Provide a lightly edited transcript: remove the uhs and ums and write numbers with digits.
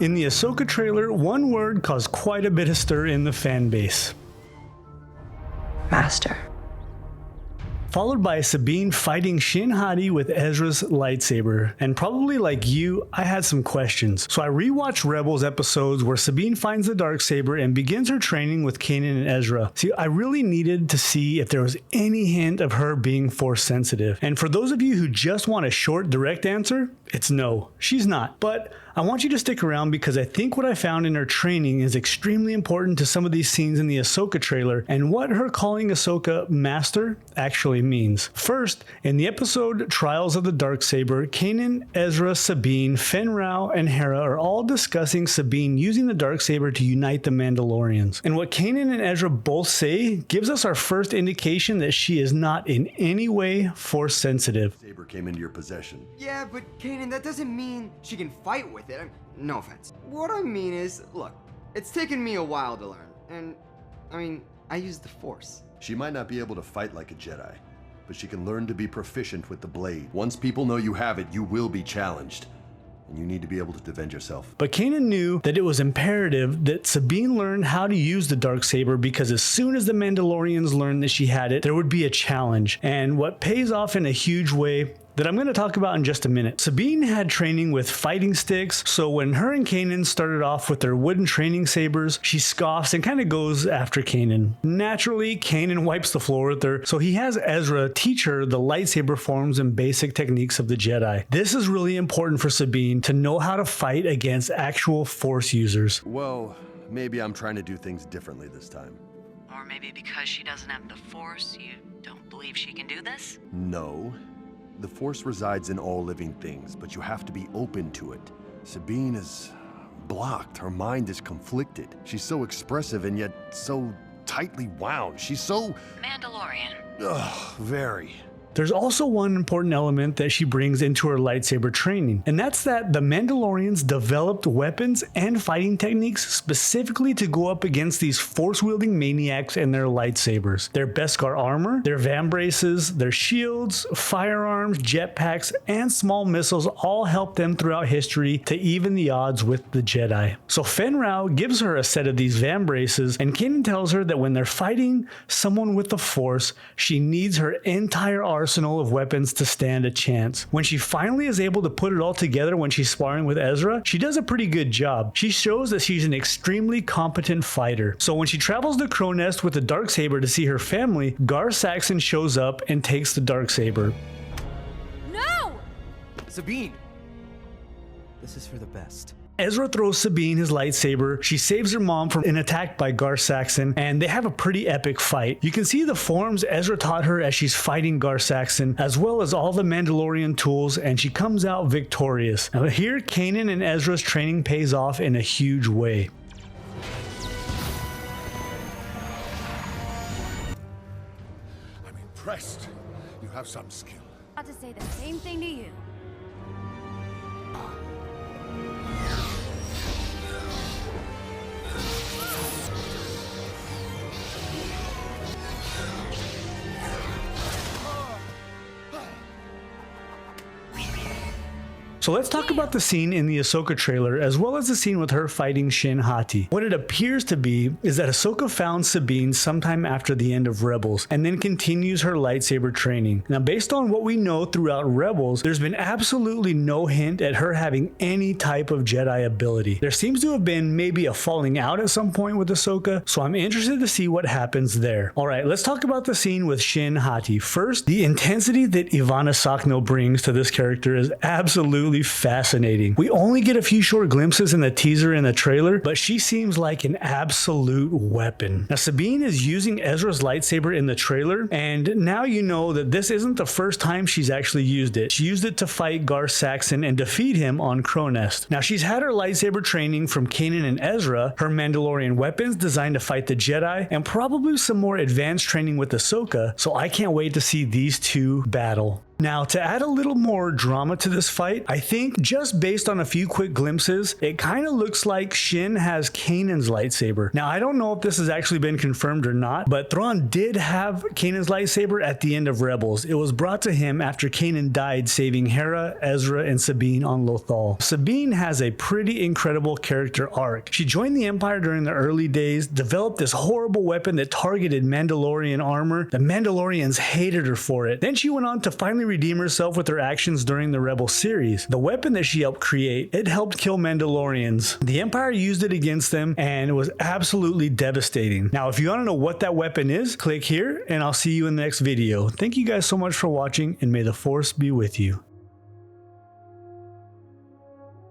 In the Ahsoka trailer, one word caused quite a bit of stir in the fan base. Master. Followed by Sabine fighting Shinhati with Ezra's lightsaber. And probably like you, I had some questions. So I rewatched Rebels episodes where Sabine finds the Darksaber and begins her training with Kanan and Ezra. See, I really needed to see if there was any hint of her being Force sensitive. And for those of you who just want a short, direct answer, it's no, she's not. But I want you to stick around because I think what I found in her training is extremely important to some of these scenes in the Ahsoka trailer and what her calling Ahsoka Master actually means. First, in the episode Trials of the Darksaber, Kanan, Ezra, Sabine, Fen Rao, and Hera are all discussing Sabine using the Darksaber to unite the Mandalorians. And what Kanan and Ezra both say gives us our first indication that she is not in any way Force sensitive. Saber came into your possession. Yeah, but Kanan, that doesn't mean she can fight with it. No offense. What I mean is, look, it's taken me a while to learn, and I use the Force. She might not be able to fight like a Jedi, but she can learn to be proficient with the blade. Once people know you have it, you will be challenged, and you need to be able to defend yourself. But Kanan knew that it was imperative that Sabine learn how to use the Darksaber because as soon as the Mandalorians learned that she had it, there would be a challenge. And what pays off in a huge way that I'm going to talk about in just a minute. Sabine had training with fighting sticks, so when her and Kanan started off with their wooden training sabers, she scoffs and kind of goes after Kanan. Naturally, Kanan wipes the floor with her, so he has Ezra teach her the lightsaber forms and basic techniques of the Jedi. This is really important for Sabine to know how to fight against actual Force users. Well, maybe I'm trying to do things differently this time. Or maybe because she doesn't have the Force, you don't believe she can do this? No. The Force resides in all living things, but you have to be open to it. Sabine is blocked. Her mind is conflicted. She's so expressive and yet so tightly wound. She's so... Mandalorian. Ugh, very. There's also one important element that she brings into her lightsaber training, and that's that the Mandalorians developed weapons and fighting techniques specifically to go up against these Force-wielding maniacs and their lightsabers. Their Beskar armor, their vambraces, their shields, firearms, jetpacks, and small missiles all help them throughout history to even the odds with the Jedi. So Fen Rao gives her a set of these vambraces, and Kanan tells her that when they're fighting someone with the Force, she needs her entire arsenal of weapons to stand a chance. When she finally is able to put it all together when she's sparring with Ezra, she does a pretty good job. She shows that she's an extremely competent fighter. So when she travels to Crow Nest with the Darksaber to see her family, Gar Saxon shows up and takes the Darksaber. No! Sabine! This is for the best. Ezra throws Sabine his lightsaber, she saves her mom from an attack by Gar Saxon, and they have a pretty epic fight. You can see the forms Ezra taught her as she's fighting Gar Saxon, as well as all the Mandalorian tools, and she comes out victorious. Now here, Kanan and Ezra's training pays off in a huge way. I'm impressed. You have some skill. About to say the same thing to you. So let's talk about the scene in the Ahsoka trailer, as well as the scene with her fighting Shinhati. What it appears to be is that Ahsoka found Sabine sometime after the end of Rebels, and then continues her lightsaber training. Now, based on what we know throughout Rebels, there's been absolutely no hint at her having any type of Jedi ability. There seems to have been maybe a falling out at some point with Ahsoka, so I'm interested to see what happens there. Alright, let's talk about the scene with Shinhati. First, the intensity that Ivana Sakno brings to this character is absolutely fascinating. We only get a few short glimpses in the teaser and the trailer, but she seems like an absolute weapon. Now, Sabine is using Ezra's lightsaber in the trailer, and now you know that this isn't the first time she's actually used it. She used it to fight Gar Saxon and defeat him on Crow Nest. Now, she's had her lightsaber training from Kanan and Ezra, her Mandalorian weapons designed to fight the Jedi, and probably some more advanced training with Ahsoka, so I can't wait to see these two battle. Now, to add a little more drama to this fight, I think just based on a few quick glimpses, it kind of looks like Shin has Kanan's lightsaber. Now, I don't know if this has actually been confirmed or not, but Thrawn did have Kanan's lightsaber at the end of Rebels. It was brought to him after Kanan died saving Hera, Ezra, and Sabine on Lothal. Sabine has a pretty incredible character arc. She joined the Empire during the early days, developed this horrible weapon that targeted Mandalorian armor. The Mandalorians hated her for it. Then she went on to finally redeem herself with her actions during the Rebel series. The weapon that she helped create, it helped kill Mandalorians. The Empire used it against them and it was absolutely devastating. Now, if you want to know what that weapon is, click here and I'll see you in the next video. Thank you guys so much for watching and may the Force be with you.